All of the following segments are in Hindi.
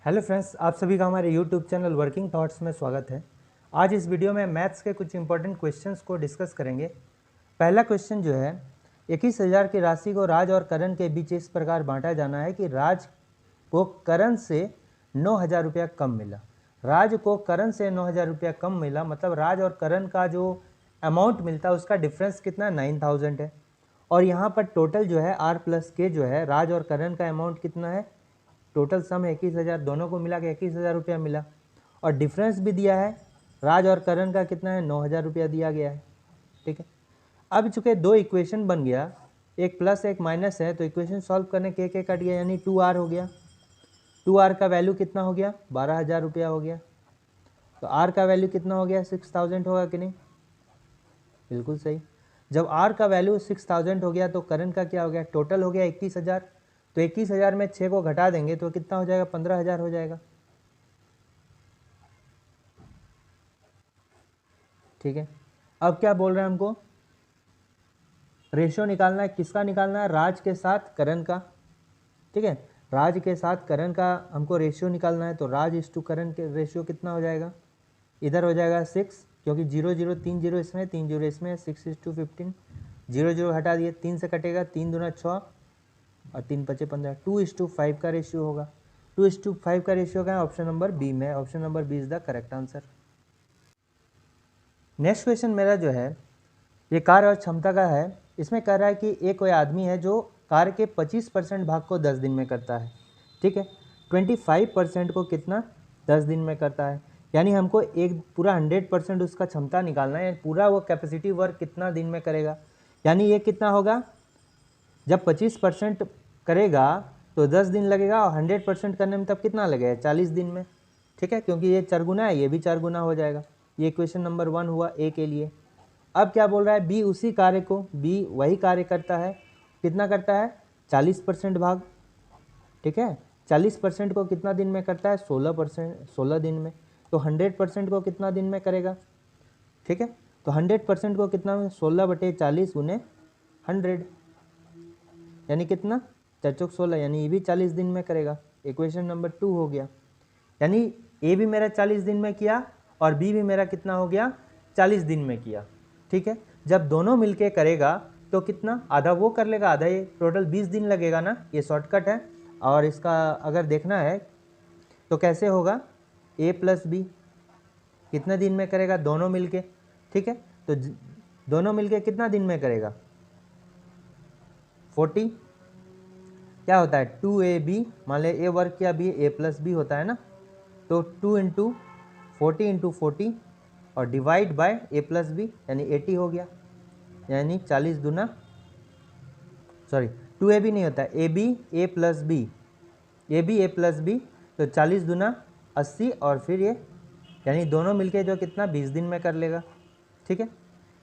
हेलो फ्रेंड्स, आप सभी का हमारे यूट्यूब चैनल वर्किंग थॉट्स में स्वागत है। आज इस वीडियो में मैथ्स के कुछ इंपॉर्टेंट क्वेश्चंस को डिस्कस करेंगे। पहला क्वेश्चन जो है, 21,000 की राशि को राज और करण के बीच इस प्रकार बांटा जाना है कि राज को करण से 9,000 रुपया कम मिला। राज को करण से 9,000 रुपया कम मिला, मतलब राज और करण का जो अमाउंट मिलता है उसका डिफरेंस कितना 9,000 है। और यहाँ पर टोटल जो है आर प्लस के जो है राज और करण का अमाउंट कितना है, टोटल सम 21,000, दोनों को मिला के 21,000 रुपया मिला। और डिफरेंस भी दिया है, राज और करण का कितना है 9,000 रुपया दिया गया है। ठीक है, अब चूंकि दो इक्वेशन बन गया, एक प्लस एक माइनस है, तो इक्वेशन सॉल्व करने के कट गया, यानी 2r हो गया। 2r का वैल्यू कितना हो गया, 12,000 रुपया हो गया। तो r का वैल्यू कितना हो गया, 6,000 होगा कि नहीं, बिल्कुल सही। जब r का वैल्यू 6,000 हो गया तो करण का क्या हो गया, टोटल हो गया 21,000। तो 21,000 में 6 को घटा देंगे तो कितना हो जाएगा, 15,000 हो जाएगा। ठीक है, अब क्या बोल रहे हैं हमको, रेशियो निकालना है। किसका निकालना है, राज के साथ करण का। ठीक है, राज के साथ करण का हमको रेशियो निकालना है। तो राज इस टू करण के रेशियो कितना हो जाएगा, इधर हो जाएगा 6, क्योंकि 0 0 3 0 इसमें 3 0 इसमें, 6:15, 0 0 हटा दिए, 3 से कटेगा, 3 दूना 6 और 3 पचे 15, 2:5 का रेशियो होगा। 2:5 का रेशियो का है ऑप्शन नंबर बी में। Option number B is the correct answer. Next question मेरा जो है, ये कार्य और क्षमता का है। इसमें कह रहा है कि एक कोई आदमी है जो कार्य के 25% भाग को 10 दिन में करता है। ठीक है, 25% को कितना 10 दिन में करता है, यानी हमको एक पूरा 100% उसका क्षमता निकालना है, पूरा वो कैपेसिटी वर्क कितना दिन में करेगा। यानी ये कितना होगा, जब 25% करेगा तो 10 दिन लगेगा, और 100% करने में तब कितना लगेगा, 40 दिन में। ठीक है, क्योंकि ये 4 गुना है, ये भी 4 गुना हो जाएगा। ये क्वेश्चन नंबर 1 हुआ ए के लिए। अब क्या बोल रहा है, बी उसी कार्य को, बी वही कार्य करता है, कितना करता है 40% भाग। ठीक है, 40% को कितना दिन में करता है, 16 दिन में। तो 100% को कितना दिन में करेगा। ठीक है, तो 100% को कितना में, 16/40 गुने 100, यानी कितना 4 चौक 16, यानी ये भी 40 दिन में करेगा। इक्वेशन नंबर 2 हो गया, यानी ए भी मेरा 40 दिन में किया और बी भी मेरा कितना हो गया, 40 दिन में किया। ठीक है, जब दोनों मिलके करेगा तो कितना, आधा वो कर लेगा आधा ये, टोटल 20 दिन लगेगा ना। ये शॉर्टकट है, और इसका अगर देखना है तो कैसे होगा, ए प्लस बी कितने दिन में करेगा, दोनों मिलके। ठीक है, तो दोनों मिलके कितना दिन में करेगा, 40। क्या होता है 2ab, मान ले ए वर्ग किया, बी ए प्लस बी होता है ना, तो 2 × 40 × 40 और divide by A plus B, यानी 80 हो गया। यानी 40 दूना, सॉरी 2ab नहीं होता, A B A plus B, A B A plus B, तो 40 दूना 80, और फिर ये यानी दोनों मिलके जो कितना 20 दिन में कर लेगा। ठीक है,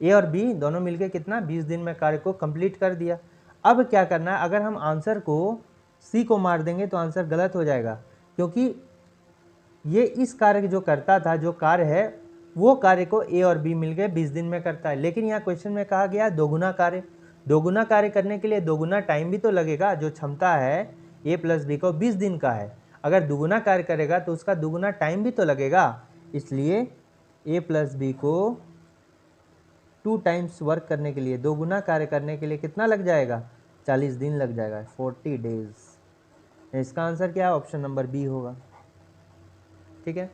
ए और बी दोनों मिलके कितना 20 दिन में कार्य को कंप्लीट कर दिया। अब क्या करना है, अगर हम आंसर को सी को मार देंगे तो आंसर गलत हो जाएगा, क्योंकि ये इस कार्य जो करता था, जो कार्य है वो कार्य को ए और बी मिलके 20 दिन में करता है। लेकिन यहाँ क्वेश्चन में कहा गया दोगुना कार्य। दोगुना कार्य करने के लिए दोगुना टाइम भी तो लगेगा। जो क्षमता है ए प्लस बी को 20 दिन का है, अगर दुगुना कार्य करेगा तो उसका दुगुना टाइम भी तो लगेगा। इसलिए ए प्लस बी को 2 टाइम्स वर्क करने के लिए, दोगुना कार्य करने के लिए कितना लग जाएगा, 40 दिन लग जाएगा, 40 डेज। इसका आंसर क्या है, ऑप्शन नंबर बी होगा। ठीक है,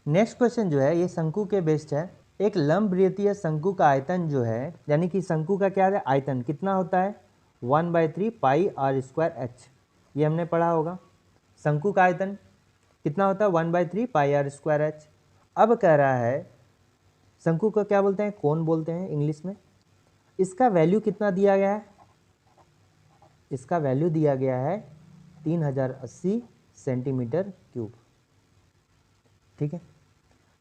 नेक्स्ट क्वेश्चन जो है ये शंकु के बेस्ड है। एक लंबवृत्तीय शंकु का आयतन जो है, यानी कि शंकु का क्या है, आयतन कितना होता है, 1/3 पाई आर स्क्वायर एच। ये हमने पढ़ा होगा। शंकु का आयतन कितना होता है, 1/3 पाई आर स्क्वायर एच। अब कह रहा है शंकु को क्या बोलते हैं, कोन बोलते हैं इंग्लिश में। इसका वैल्यू कितना दिया गया है, इसका वैल्यू दिया गया है 3080 सेंटीमीटर क्यूब। ठीक है,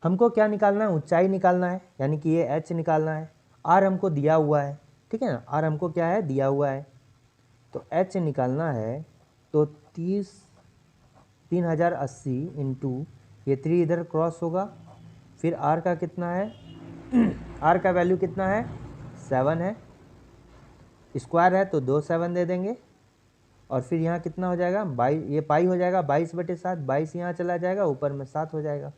हमको क्या निकालना है, ऊंचाई निकालना है, यानी कि ये h निकालना है। r हमको दिया हुआ है, ठीक है ना, r हमको क्या है, दिया हुआ है। तो h निकालना है, तो 3080 इंटू ये 3 इधर क्रॉस होगा, फिर r का कितना है r का वैल्यू कितना है, 7 है, स्क्वायर है तो 2 7 दे देंगे, और फिर यहाँ कितना हो जाएगा 22, ये पाई हो जाएगा 22/7, 22 यहाँ चला जाएगा, ऊपर में 7 हो जाएगा,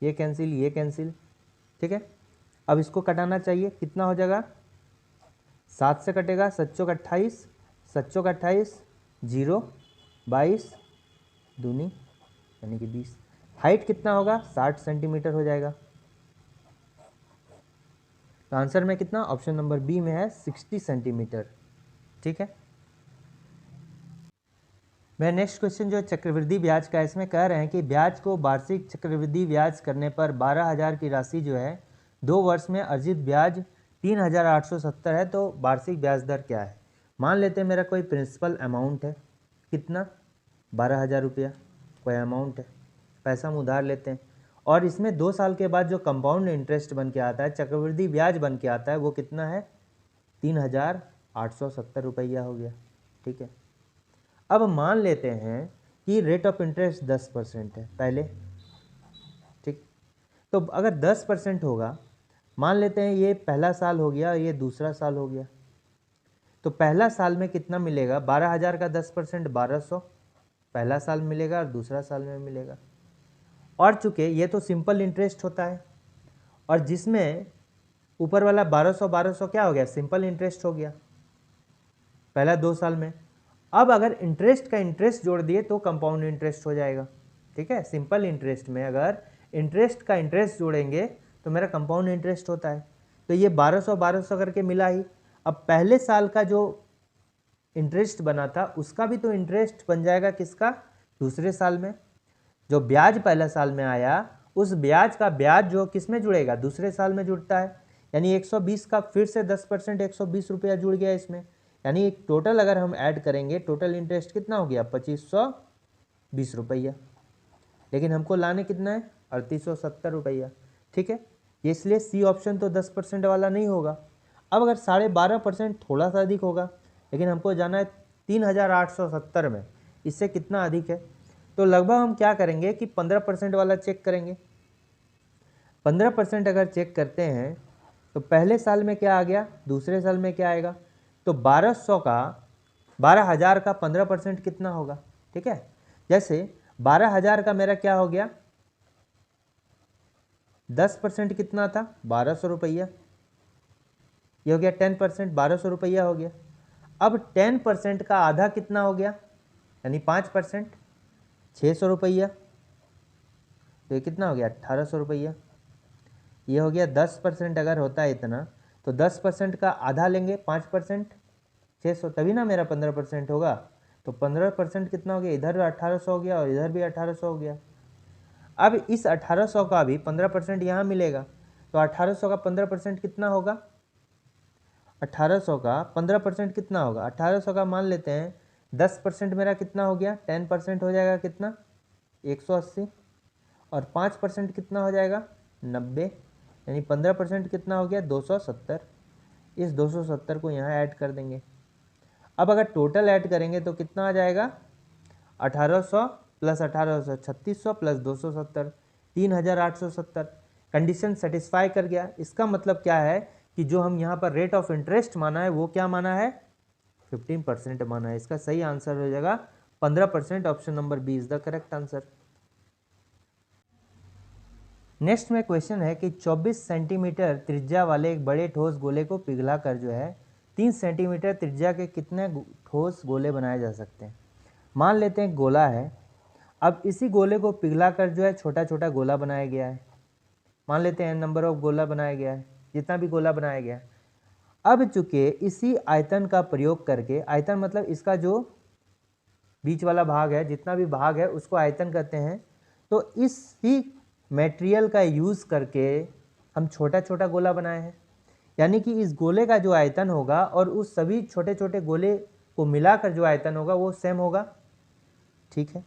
ये कैंसिल ये कैंसिल। ठीक है, अब इसको कटाना चाहिए, कितना हो जाएगा 7 से कटेगा 7 चौक 28, 7 चौक 28, 0, 22 दूनी यानी कि 20। हाइट कितना होगा 60 सेंटीमीटर हो जाएगा। तो आंसर में कितना, ऑप्शन नंबर बी में है 60 सेंटीमीटर। ठीक है, मैं नेक्स्ट क्वेश्चन जो चक्रवृद्धि ब्याज का है, इसमें कह रहे हैं कि ब्याज को वार्षिक चक्रवृद्धि ब्याज करने पर 12,000 की राशि जो है 2 वर्ष में अर्जित ब्याज 3,870 है, तो वार्षिक ब्याज दर क्या है। मान लेते हैं मेरा कोई प्रिंसिपल अमाउंट है, कितना 12,000 रुपया कोई अमाउंट है, पैसा हम उधार लेते हैं, और इसमें 2 साल के बाद जो कंपाउंड इंटरेस्ट बन के आता है, चक्रवृद्धि ब्याज बन के आता है, वो कितना है 3,870 रुपया हो गया। ठीक है, अब मान लेते हैं कि रेट ऑफ इंटरेस्ट 10% है पहले। ठीक, तो अगर 10% होगा, मान लेते हैं ये पहला साल हो गया, ये दूसरा साल हो गया, तो पहला साल में कितना मिलेगा 12,000 का 10% 1200 पहला साल मिलेगा, और दूसरा साल में मिलेगा। और चूंकि ये तो सिंपल इंटरेस्ट होता है, और जिसमें ऊपर वाला 1200 क्या हो गया, सिंपल इंटरेस्ट हो गया पहला 2 साल में। अब अगर इंटरेस्ट का इंटरेस्ट जोड़ दिए तो कंपाउंड इंटरेस्ट हो जाएगा। ठीक है, सिंपल इंटरेस्ट में अगर इंटरेस्ट का इंटरेस्ट जोड़ेंगे तो मेरा कंपाउंड इंटरेस्ट होता है। तो ये 1200 करके मिला ही। अब पहले साल का जो इंटरेस्ट बना था उसका भी तो इंटरेस्ट बन जाएगा किसका, दूसरे साल में। जो ब्याज पहला साल में आया उस ब्याज का ब्याज जो किस में जुड़ेगा, दूसरे साल में जुड़ता है, यानी 120 का फिर से 10% 120 रुपया जुड़ गया इसमें, यानी टोटल अगर हम ऐड करेंगे टोटल इंटरेस्ट कितना हो गया 2520 रुपया, लेकिन हमको लाने कितना है 3870 रुपया। ठीक है, इसलिए सी ऑप्शन तो 10% वाला नहीं होगा। अब अगर 12.5% थोड़ा सा अधिक होगा, लेकिन हमको जाना है 3,870 में, इससे कितना अधिक है, तो लगभग हम क्या करेंगे कि 15% वाला चेक करेंगे। 15% अगर चेक करते हैं तो पहले साल में क्या आ गया, दूसरे साल में क्या आएगा, तो 12,000 का 15% कितना होगा। ठीक है, जैसे 12,000 का मेरा क्या हो गया, 10% कितना था 1200 रुपया, ये हो गया 10%, 1200 रुपया हो गया। अब 10% का आधा कितना हो गया, यानी 5%, 600 रुपया, तो ये कितना हो गया 1800 रुपया। ये हो गया 10% अगर होता है इतना, तो 10% का आधा लेंगे 5%, 600, तभी ना मेरा 15% होगा। तो 15% कितना हो गया, इधर 1800 हो गया और इधर भी 1800 हो गया। अब इस 1800 का भी 15% यहाँ मिलेगा, तो 1800 का 15% कितना होगा, 1800 का 15% कितना होगा, 1800 का मान लेते हैं 10% मेरा कितना हो गया, 10% हो जाएगा कितना 180, और 5% कितना हो जाएगा 90, यानी 15% कितना हो गया 270। इस 270 को यहाँ ऐड कर देंगे। अब अगर टोटल ऐड करेंगे तो कितना आ जाएगा 1800 प्लस 1800 3600 प्लस 270 3,870। कंडीशन सेटिस्फाई कर गया। इसका मतलब क्या है कि जो हम यहाँ पर रेट ऑफ इंटरेस्ट माना है वो क्या माना है 15% माना है। इसका सही आंसर हो जाएगा 15%, option number B is the correct answer. Next में क्वेश्चन है कि 24 सेंटीमीटर त्रिज्या वाले एक बड़े ठोस गोले को पिघलाकर जो है 3 सेंटीमीटर त्रिज्या के कितने ठोस गोले बनाए जा सकते हैं। मान लेते हैं गोला है, अब इसी गोले को पिघलाकर जो है छोटा छोटा गोला बनाया गया है। मान लेते हैं नंबर ऑफ गोला बनाया गया है, जितना भी गोला बनाया गया है। अब चूंकि इसी आयतन का प्रयोग करके, आयतन मतलब इसका जो बीच वाला भाग है, जितना भी भाग है उसको आयतन कहते हैं, तो इसी मटेरियल का यूज़ करके हम छोटा छोटा गोला बनाए हैं। यानी कि इस गोले का जो आयतन होगा और उस सभी छोटे छोटे गोले को मिलाकर जो आयतन होगा वो सेम होगा। ठीक है,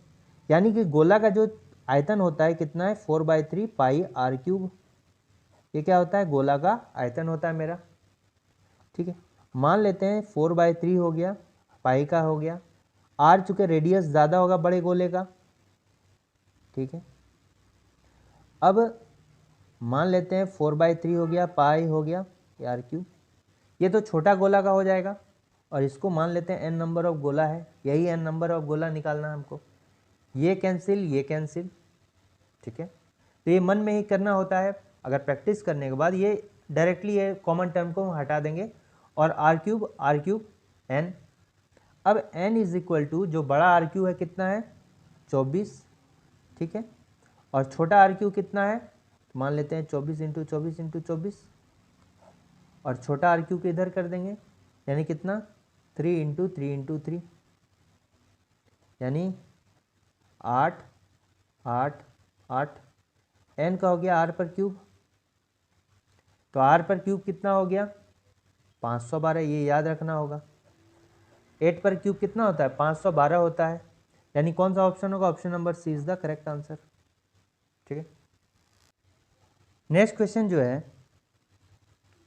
यानी कि गोला का जो आयतन होता है कितना है 4/3 पाई आर क्यूब। ये क्या होता है, गोला का आयतन होता है मेरा। ठीक है, मान लेते हैं 4/3 हो गया, पाई का हो गया, आर चूंकि रेडियस ज़्यादा होगा बड़े गोले का। ठीक है, अब मान लेते हैं 4/3 हो गया, पाई हो गया आर क्यूब। ये तो छोटा गोला का हो जाएगा, और इसको मान लेते हैं n नंबर ऑफ गोला है, यही n नंबर ऑफ गोला निकालना है हमको। ये कैंसिल, ठीक है। तो ये मन में ही करना होता है, अगर प्रैक्टिस करने के बाद ये डायरेक्टली ये कॉमन टर्म को हटा देंगे और आर क्यूब n। अब n इज इक्वल टू जो बड़ा आर क्यू है कितना है 24, ठीक है, और छोटा आर क्यू कितना है मान लेते हैं 24 इंटू 24 और छोटा आर क्यू को इधर कर देंगे, यानी कितना 3 इंटू 3 यानी 8 8 8। n का हो गया r पर क्यूब, तो r पर क्यूब कितना हो गया 512, ये याद रखना होगा। 8 पर क्यूब कितना होता है 512 होता है, यानी कौन सा ऑप्शन होगा, option number C is the correct answer, ठीक है। नेक्स्ट क्वेश्चन जो है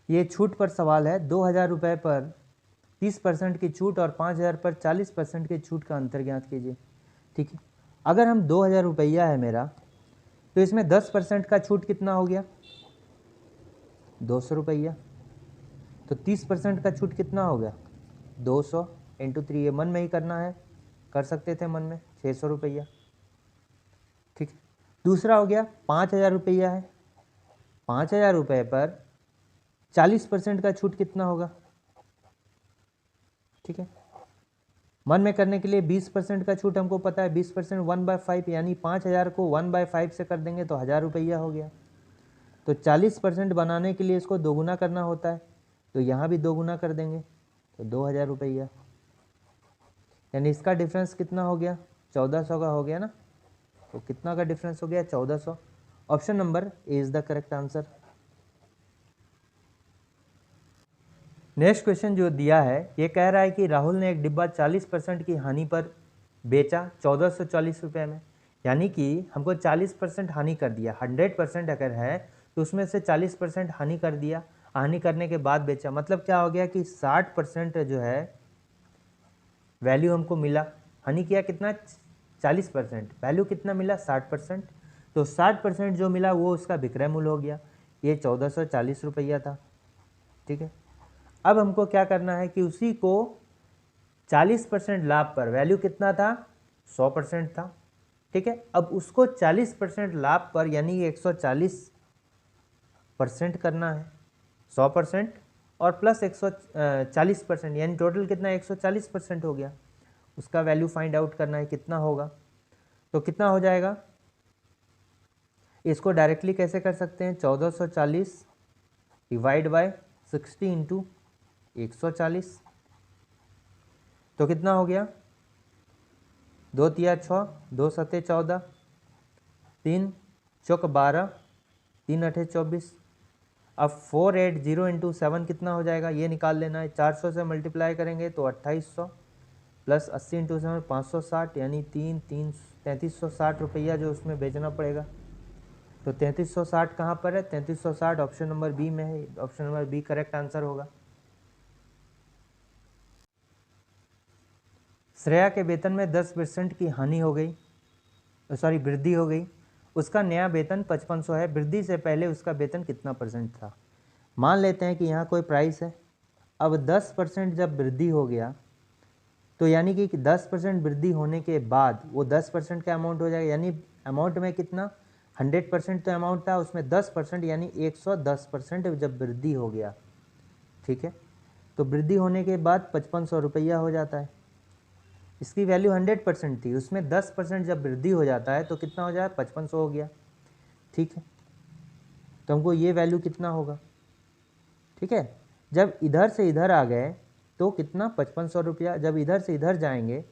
ये छूट पर सवाल है। 2000 रुपये पर 30% की छूट और 5000 पर 40% की छूट का अंतर ज्ञात कीजिए, ठीक है। अगर हम 2000 रुपया है मेरा, तो इसमें 10% का छूट कितना हो गया 200 रुपया, तो 30% का छूट कितना हो गया 200 इंटू 3, ये मन में ही करना है, कर सकते थे मन में, 600 रुपया, ठीक है। दूसरा हो गया 5000 रुपया है, 5000 रुपये पर 40% का छूट कितना होगा, ठीक है। मन में करने के लिए 20% का छूट हमको पता है, 20% 1/5, यानी 5000 को 1/5 से कर देंगे तो 1000 रुपया हो गया। तो 40% बनाने के लिए इसको दोगुना करना होता है, तो यहाँ भी दोगुना कर देंगे तो 2000 रुपया, यानी इसका डिफरेंस कितना हो गया 1400 का हो गया ना। तो कितना का डिफरेंस हो गया 1400। Option number A is the correct answer. Next question जो दिया है ये कह रहा है कि राहुल ने एक डिब्बा 40% की हानि पर बेचा 1440 रुपये में, यानी कि हमको 40% हानि कर दिया, 100% अगर है तो उसमें से 40% हानि कर दिया, हानि करने के बाद बेचा, मतलब क्या हो गया कि 60% जो है वैल्यू हमको मिला, हानि किया कितना 40%, वैल्यू कितना मिला 60%, तो 60% जो मिला वो उसका विक्रय मूल्य हो गया, ये 1440 रुपया था, ठीक है। अब हमको क्या करना है कि उसी को 40% लाभ पर, वैल्यू कितना था 100% था, ठीक है। अब उसको 40% लाभ पर यानी 140% करना है, 100% और प्लस 140% यानी टोटल कितना 140% हो गया, उसका वैल्यू फाइंड आउट करना है कितना होगा। तो कितना हो जाएगा, इसको डायरेक्टली कैसे कर सकते हैं 1440 डिवाइड बाय 60 इंटू 140, तो कितना हो गया 2 तिया 6, 2 सते 14, 3 चौक 12, 3 अठे 24। अब 480 इंटू 7 कितना हो जाएगा ये निकाल लेना है, 400 से मल्टीप्लाई करेंगे तो 2800 प्लस 80 इंटू 7 560, यानी 3360 रुपया जो उसमें बेचना पड़ेगा। तो 3360 कहाँ पर है 3360 ऑप्शन नंबर बी में है, option number B correct answer होगा। श्रेया के वेतन में 10% की हानि हो गई, वृद्धि हो गई, उसका नया वेतन 5500 है, वृद्धि से पहले उसका वेतन कितना परसेंट था। मान लेते हैं कि यहाँ कोई प्राइस है, अब 10% जब वृद्धि हो गया तो यानी कि 10% वृद्धि होने के बाद वो 10% का अमाउंट हो जाएगा, यानी अमाउंट में कितना 100% तो अमाउंट था, उसमें 10% यानी 110% जब वृद्धि हो गया, ठीक है। तो वृद्धि होने के बाद 5500 रुपया हो जाता है, इसकी वैल्यू 100% थी, उसमें 10% जब वृद्धि हो जाता है तो कितना हो जाए 5500 हो गया, ठीक है। तो हमको ये वैल्यू कितना होगा, ठीक है। जब इधर से इधर आ गए तो कितना 5500 रुपया, जब इधर से इधर जाएंगे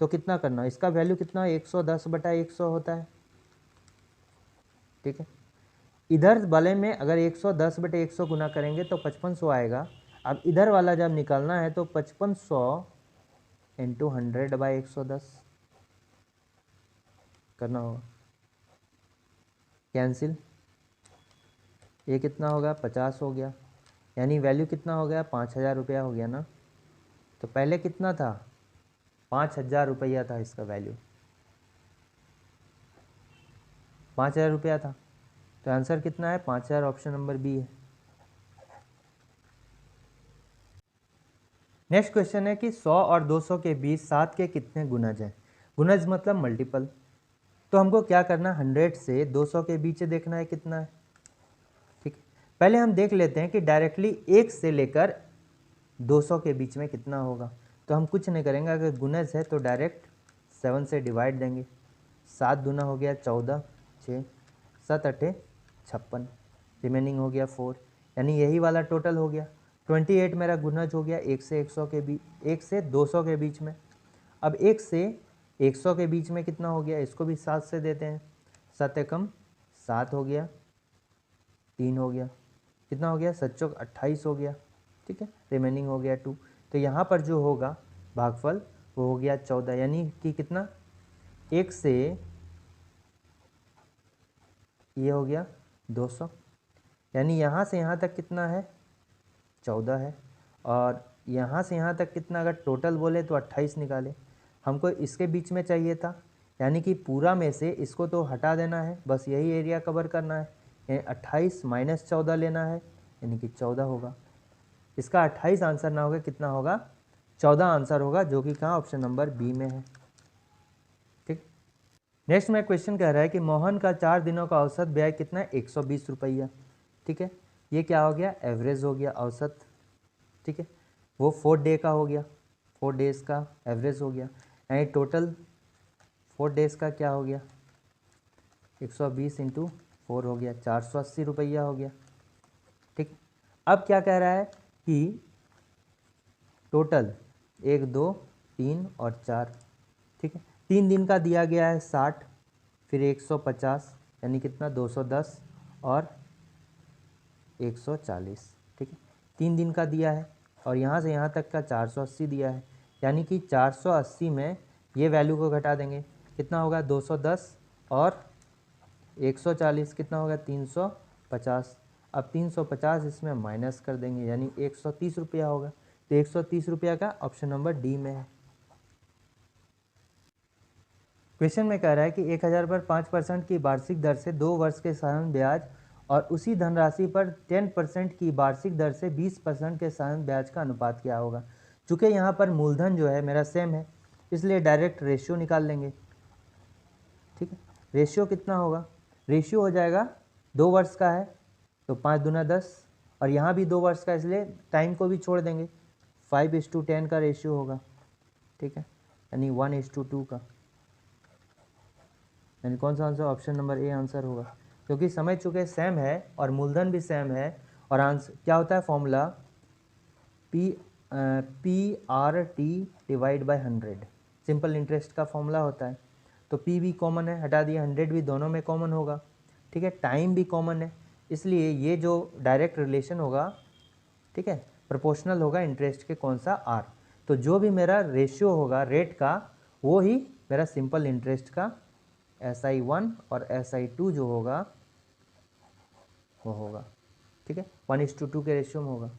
तो कितना करना, इसका वैल्यू कितना 110/100 होता है, ठीक है। इधर वाले में अगर 110/100 गुना करेंगे तो 5500 आएगा। अब इधर वाला जब निकालना है तो 5500 इंटू 100/110 करना होगा, कैंसिल, ये कितना होगा 50 हो गया, यानी वैल्यू कितना हो गया 5000 रुपया हो गया ना। तो पहले कितना था 5000 रुपया था, इसका वैल्यू 5000 रुपया था, तो आंसर कितना है 5000, ऑप्शन नंबर बी है। नेक्स्ट क्वेश्चन है कि 100 और 200 के बीच 7 के कितने गुणज हैं। गुणज मतलब मल्टीपल। तो हमको क्या करना है, 100 से 200 के बीच देखना है कितना है। ठीक है, पहले हम देख लेते हैं कि डायरेक्टली 1 से लेकर 200 के बीच में कितना होगा। तो हम कुछ नहीं करेंगे, अगर गुणज है तो डायरेक्ट 7 से डिवाइड देंगे। 7 दूना हो गया 14, 6 7 8 56, रिमेनिंग हो गया 4, यानी यही वाला टोटल हो गया। 28 मेरा गुणज हो गया 1 से 100 के बीच, 1 से 200 के बीच में। अब 1 से 100 के बीच में कितना हो गया, इसको भी 7 से देते हैं। 7 एकम 7 हो गया, 3 हो गया, कितना हो गया 7 चौक 28 हो गया। ठीक है, रिमेनिंग हो गया 2। तो यहाँ पर जो होगा भागफल वो हो गया 14, यानी कि कितना, 1 से ये हो गया 200, यानी यहाँ से यहाँ तक कितना है 14 है, और यहाँ से यहाँ तक कितना, अगर टोटल बोले तो 28 निकाले। हमको इसके बीच में चाहिए था, यानी कि पूरा में से इसको तो हटा देना है, बस यही एरिया कवर करना है। यानी 28 माइनस 14 लेना है, यानी कि 14 होगा। इसका 28 आंसर ना होगा, कितना होगा 14 आंसर होगा, जो कि कहाँ ऑप्शन नंबर बी में है। ठीक, नेक्स्ट में क्वेश्चन कह रहा है कि मोहन का 4 दिनों का औसत ब्याज कितना है, 120 रुपया। ठीक है, ये क्या हो गया, एवरेज हो गया, औसत। ठीक है, वो 4 डे का हो गया, 4 डेज़ का एवरेज हो गया, यानी टोटल 4 डेज़ का क्या हो गया, 120 इंटू 4 हो गया, 480 रुपया हो गया। ठीक, अब क्या कह रहा है कि टोटल 1 2 3 और 4। ठीक है, 3 दिन का दिया गया है 60, फिर 150, यानी कितना 210 और 140। ठीक है, 3 दिन का दिया है, और यहाँ से यहाँ तक का 480 दिया है, यानी कि 480 में ये वैल्यू को घटा देंगे, कितना होगा 210 और 140, कितना होगा 350। अब 350 इसमें माइनस कर देंगे, यानी 130 रुपया होगा। तो 130 रुपया का ऑप्शन नंबर डी में है। क्वेश्चन में कह रहा है कि 1000 पर 5% की वार्षिक दर से 2 वर्ष के साधारण ब्याज और उसी धनराशि पर 10% की वार्षिक दर से 20% के साधारण ब्याज का अनुपात क्या होगा। चूँकि यहाँ पर मूलधन जो है मेरा सेम है, इसलिए डायरेक्ट रेशियो निकाल लेंगे। ठीक है, रेशियो कितना होगा, रेशियो हो जाएगा 2 वर्ष का है तो 5 दूना 10, और यहाँ भी 2 वर्ष का, इसलिए टाइम को भी छोड़ देंगे। 5:10 का रेशियो होगा। ठीक है, यानी 1:2 का, यानी कौन सा answer, option number A answer होगा, क्योंकि समय चूँकि सेम है और मूलधन भी सेम है। और आंसर क्या होता है, formula PRT divide by 100, simple interest का फॉर्मूला होता है। तो P भी कॉमन है, हटा दिया, 100 भी दोनों में कॉमन होगा। ठीक है, टाइम भी कॉमन है, इसलिए ये जो डायरेक्ट रिलेशन होगा, ठीक है, प्रोपोर्शनल होगा इंटरेस्ट के कौन सा, R। तो जो भी मेरा रेशियो होगा रेट का, वो ही मेरा सिंपल इंटरेस्ट का SI1 और SI2 जो होगा वो होगा। ठीक है, 1:2 के रेशियो में होगा।